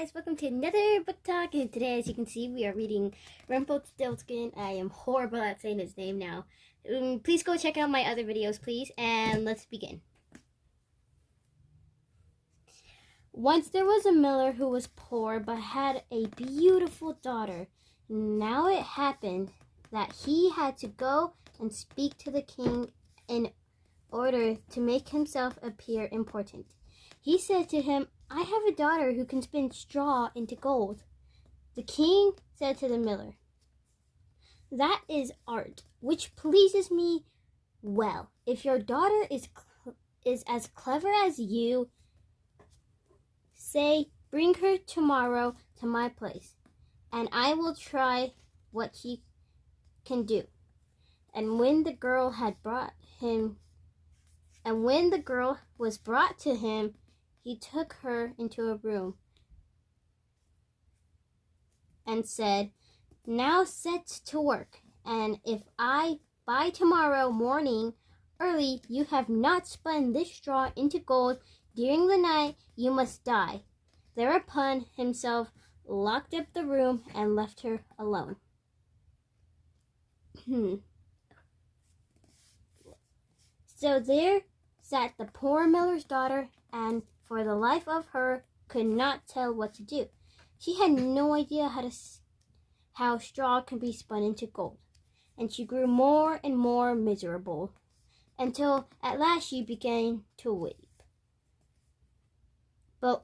guys, welcome to another book talk, and today, as you can see, we are reading Rumplstiltskin. I am horrible at saying his name now. Please go check out my other videos, please, and let's begin. Once there was a miller who was poor but had a beautiful daughter. Now it happened that he had to go and speak to the king in order to make himself appear important. He said to him, "I have a daughter who can spin straw into gold." The king said to the miller, "That is art, which pleases me well. If your daughter is as clever as you, say, bring her tomorrow to my place, and I will try what he can do." And when the girl was brought to him, he took her into a room and said, "Now set to work, and if by tomorrow morning early you have not spun this straw into gold during the night, you must die." Thereupon himself locked up the room and left her alone. So there sat the poor miller's daughter, and for the life of her could not tell what to do. She had no idea how straw can be spun into gold, and she grew more and more miserable, until at last she began to weep. But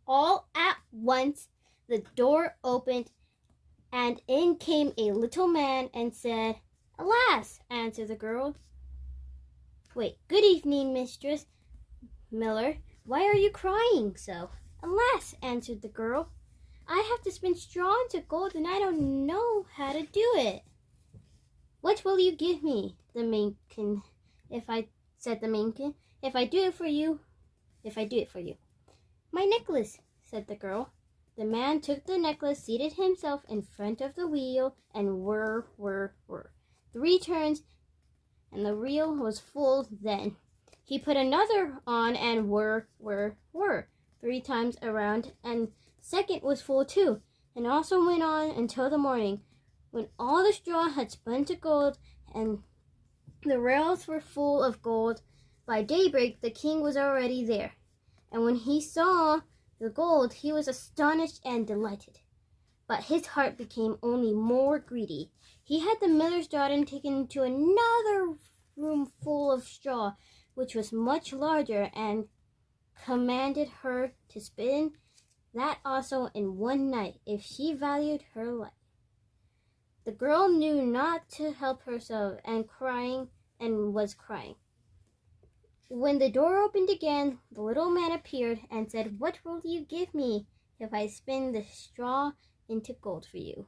all at once the door opened, and in came a little man and said, "Alas," answered the girl. "Good evening, Mistress Miller. Why are you crying so?" "Alas," answered the girl, "I have to spin straw into gold, and I don't know how to do it." "What will you give me, the mankin, if I do it for you?" "My necklace," said the girl. The man took the necklace, seated himself in front of the wheel, and whir, 3 turns, and the wheel was full. Then he put another on, and whir, 3 times around, and second was full too, and also went on until the morning, when all the straw had spun to gold, and the rails were full of gold. By daybreak the king was already there, and when he saw the gold he was astonished and delighted. But his heart became only more greedy. He had the miller's daughter taken to another room full of straw, which was much larger, and commanded her to spin that also in one night, if she valued her life. The girl knew not to help herself, and was crying. When the door opened again, the little man appeared and said, "What will you give me if I spin the straw into gold for you?"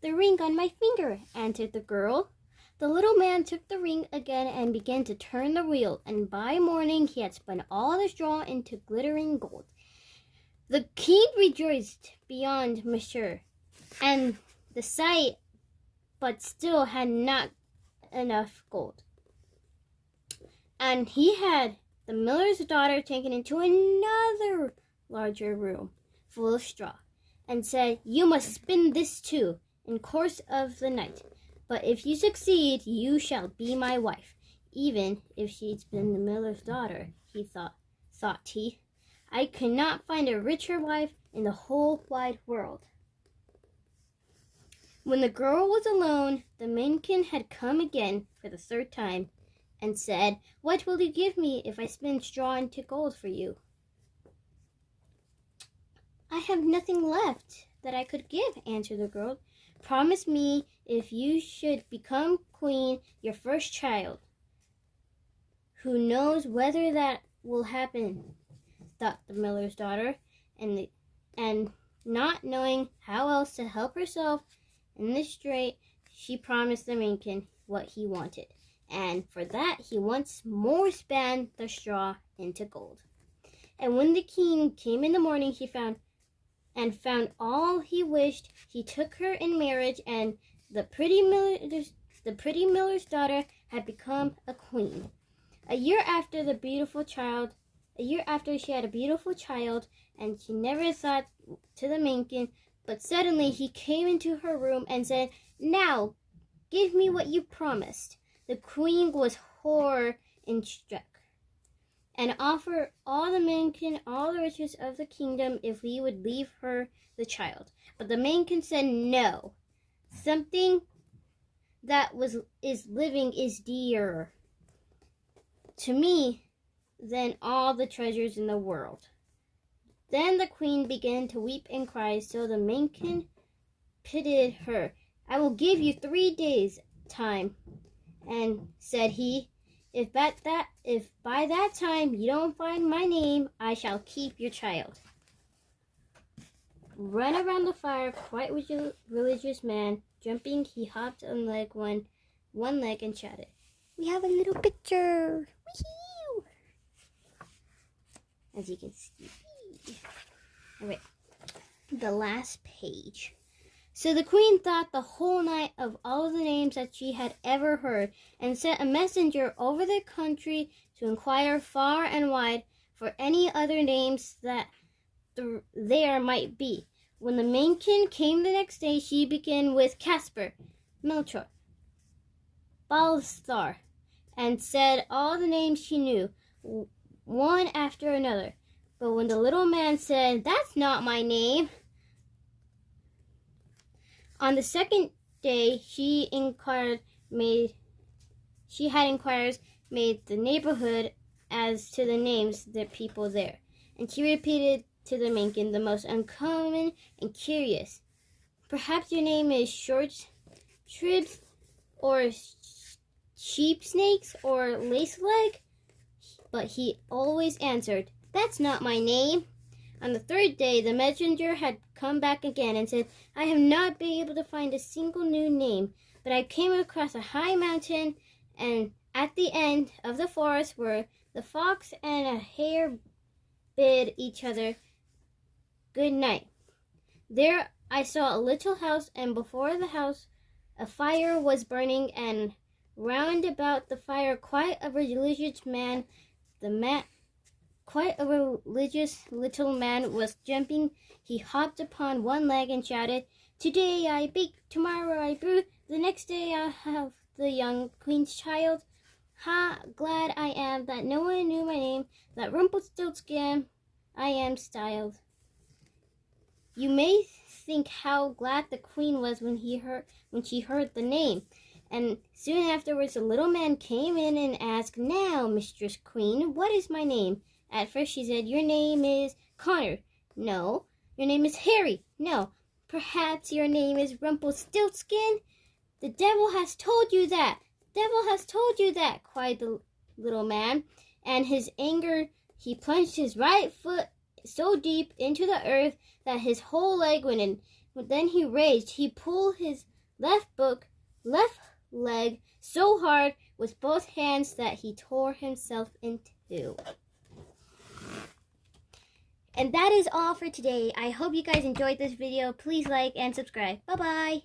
"The ring on my finger," answered the girl. The little man took the ring again and began to turn the wheel, and by morning he had spun all the straw into glittering gold. The king rejoiced beyond measure and the sight, but still had not enough gold. And he had the miller's daughter taken into another larger room full of straw, and said, "You must spin this too in course of the night, but if you succeed you shall be my wife." Even if she'd been the miller's daughter, thought he, I could not find a richer wife in the whole wide world. When the girl was alone, the mankin had come again for the 3rd time, and said, "What will you give me if I spin straw into gold for you?" "I have nothing left that I could give," answered the girl. "Promise me, if you should become queen, your first child." "Who knows whether that will happen?" thought the miller's daughter, and not knowing how else to help herself in this strait, she promised the mankin what he wanted, and for that he once more span the straw into gold. And when the king came in the morning, he found all he wished. He took her in marriage, and the pretty miller's daughter had become a queen. A year after she had a beautiful child, and she never thought to the mankin, but suddenly he came into her room and said, "Now, give me what you promised." The queen was horror-struck and offered all the mankin all the riches of the kingdom if he would leave her the child. But the mankin said, "No, something that is living is dearer to me than all the treasures in the world." Then the queen began to weep and cry, so the mankin pitied her. "I will give you 3 days' time," and said he, if by that time you don't find my name, I shall keep your child." Run around the fire, quite religious man. Jumping, he hopped on one leg and shouted, "We have a little picture!" Wee-hee! As you can see. Alright, the last page. So the queen thought the whole night of all the names that she had ever heard, and sent a messenger over the country to inquire far and wide for any other names that there might be. When the mankin came the next day, she began with Casper, Melchior, Balthasar, and said all the names she knew, one after another. But when the little man said, "That's not my name," on the second day she had inquiries made the neighborhood as to the names of the people there, and she repeated to the mankin the most uncommon and curious. "Perhaps your name is Short Tribs, or Sheep Snakes, or Lace Leg?" But he always answered, "That's not my name." On the third day, the messenger had come back again and said, "I have not been able to find a single new name, but I came across a high mountain, and at the end of the forest where the fox and a hare bid each other good night. There I saw a little house, and before the house a fire was burning, and round about the fire quite a religious little man was jumping. He hopped upon one leg and shouted, "Today I bake, tomorrow I brew, the next day I'll have the young queen's child. Ha, glad I am that no one knew my name, that Rumplstiltskin I am styled." You may think how glad the queen was when she heard the name. And soon afterwards the little man came in and asked, "Now, Mistress Queen, what is my name?" At first she said, "Your name is Connor." "No." "Your name is Harry." "No." "Perhaps your name is Rumplstiltskin." "The devil has told you that! The devil has told you that!" cried the little man. And his anger, he plunged his right foot so deep into the earth that his whole leg went in. Then he raged. He pulled his left leg so hard with both hands that he tore himself in two. And that is all for today. I hope you guys enjoyed this video. Please like and subscribe. Bye-bye.